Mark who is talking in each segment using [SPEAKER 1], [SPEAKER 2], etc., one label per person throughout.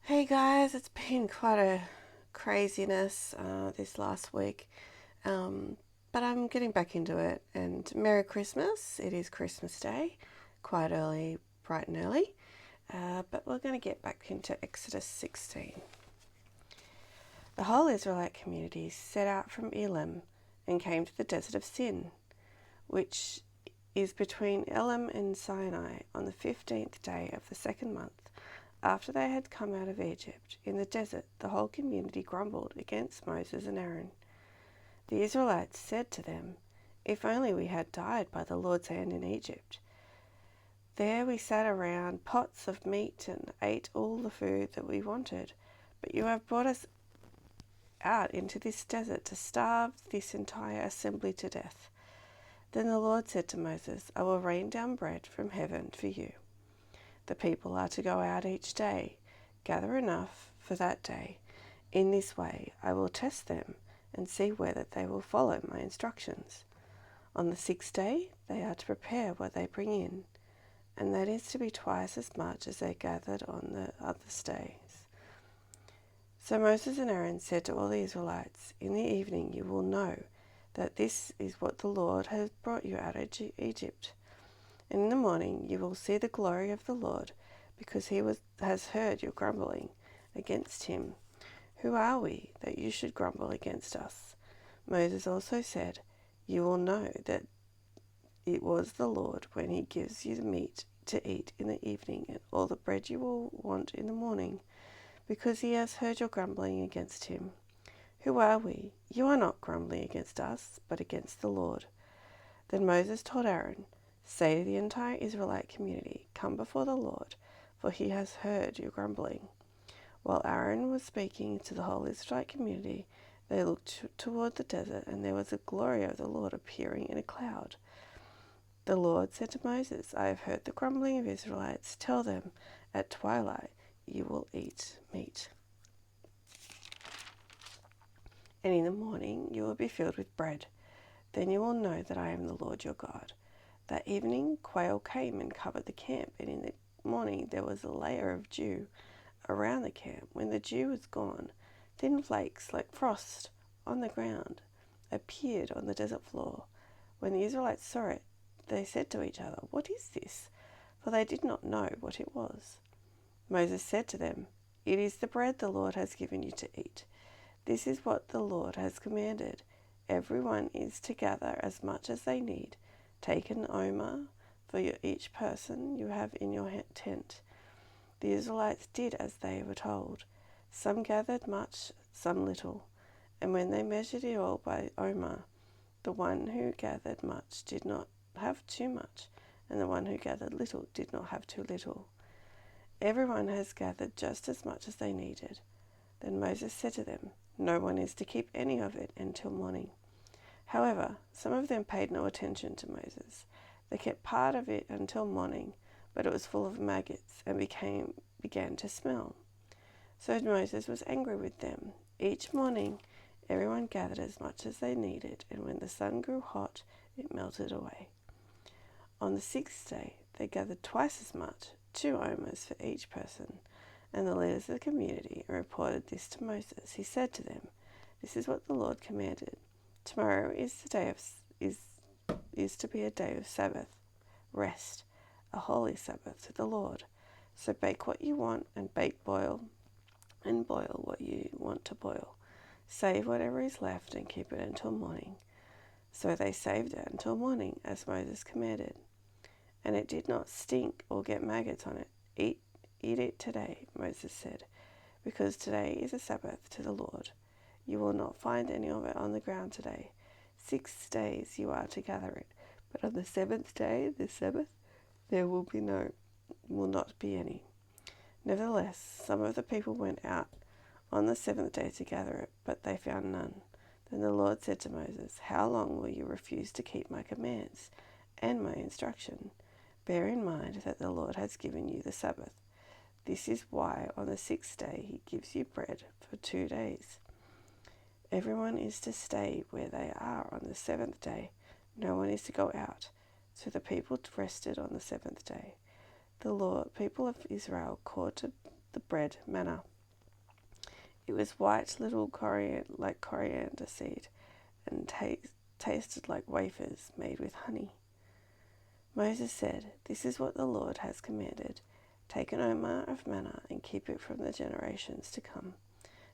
[SPEAKER 1] Hey guys, it's been quite a craziness this last week, um, but I'm getting back into it. And Merry Christmas! It is Christmas Day, quite early, bright and early, but we're going to get back into Exodus 16. The whole Israelite community set out from Elim and came to the desert of Sin, which is between Elim and Sinai, on the 15th day of the second month. After they had come out of Egypt, in the desert, the whole community grumbled against Moses and Aaron. The Israelites said to them, "If only we had died by the Lord's hand in Egypt. There we sat around pots of meat and ate all the food that we wanted. But you have brought us out into this desert to starve this entire assembly to death." Then the Lord said to Moses, "I will rain down bread from heaven for you. The people are to go out each day, gather enough for that day. In this way I will test them and see whether they will follow my instructions. On the sixth day they are to prepare what they bring in, and that is to be twice as much as they gathered on the other days." So Moses and Aaron said to all the Israelites, "In the evening you will know that this is what the Lord has brought you out of Egypt. And in the morning you will see the glory of the Lord, because has heard your grumbling against him. Who are we that you should grumble against us?" Moses also said, "You will know that it was the Lord when he gives you the meat to eat in the evening and all the bread you will want in the morning, because he has heard your grumbling against him. Who are we? You are not grumbling against us, but against the Lord." Then Moses told Aaron, "Say to the entire Israelite community, 'Come before the Lord, for he has heard your grumbling.'" While Aaron was speaking to the whole Israelite community, they looked toward the desert, and there was the glory of the Lord appearing in a cloud. The Lord said to Moses, "I have heard the grumbling of Israelites. Tell them, at twilight you will eat meat, and in the morning you will be filled with bread. Then you will know that I am the Lord your God." That evening quail came and covered the camp, and in the morning there was a layer of dew around the camp. When the dew was gone, thin flakes like frost on the ground appeared on the desert floor. When the Israelites saw it, they said to each other, "What is this?" For they did not know what it was. Moses said to them, "It is the bread the Lord has given you to eat. This is what the Lord has commanded. Everyone is to gather as much as they need. Take an omer for each person you have in your tent." The Israelites did as they were told. Some gathered much, some little. And when they measured it all by omer, the one who gathered much did not have too much, and the one who gathered little did not have too little. Everyone has gathered just as much as they needed. Then Moses said to them, "No one is to keep any of it until morning." However, some of them paid no attention to Moses. They kept part of it until morning, but it was full of maggots and began to smell. So Moses was angry with them. Each morning, everyone gathered as much as they needed, and when the sun grew hot, it melted away. On the sixth day, they gathered twice as much, 2 omers for each person, and the leaders of the community reported this to Moses. He said to them, "This is what the Lord commanded. Tomorrow is to be a day of Sabbath, rest, a holy Sabbath to the Lord. So bake what you want and boil what you want to boil. Save whatever is left and keep it until morning." So they saved it until morning, as Moses commanded. And it did not stink or get maggots on it. Eat it today," Moses said, "because today is a Sabbath to the Lord. You will not find any of it on the ground today. 6 days you are to gather it, but on the seventh day, the Sabbath, there will not be any." Nevertheless, some of the people went out on the seventh day to gather it, but they found none. Then the Lord said to Moses, "How long will you refuse to keep my commands and my instruction? Bear in mind that the Lord has given you the Sabbath. This is why on the sixth day he gives you bread for 2 days. Everyone is to stay where they are on the seventh day. No one is to go out." So the people rested on the seventh day. The people of Israel called to the bread manna. It was white little like coriander seed, and tasted like wafers made with honey. Moses said, "This is what the Lord has commanded. Take an omer of manna and keep it from the generations to come,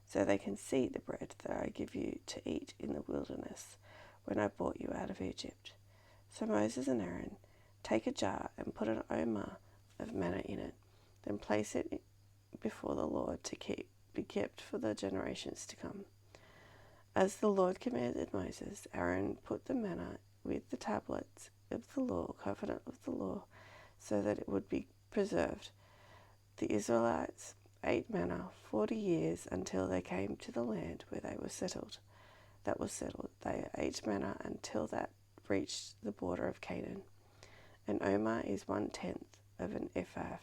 [SPEAKER 1] so they can see the bread that I give you to eat in the wilderness when I brought you out of Egypt." So Moses and Aaron take a jar and put an omer of manna in it, then place it before the Lord to be kept for the generations to come. As the Lord commanded Moses, Aaron put the manna with the tablets of the law, covenant of the law, so that it would be preserved. The Israelites ate manna 40 years until they came to the land where they were settled. They ate manna until that reached the border of Canaan. An omer is 1/10 of an ephah,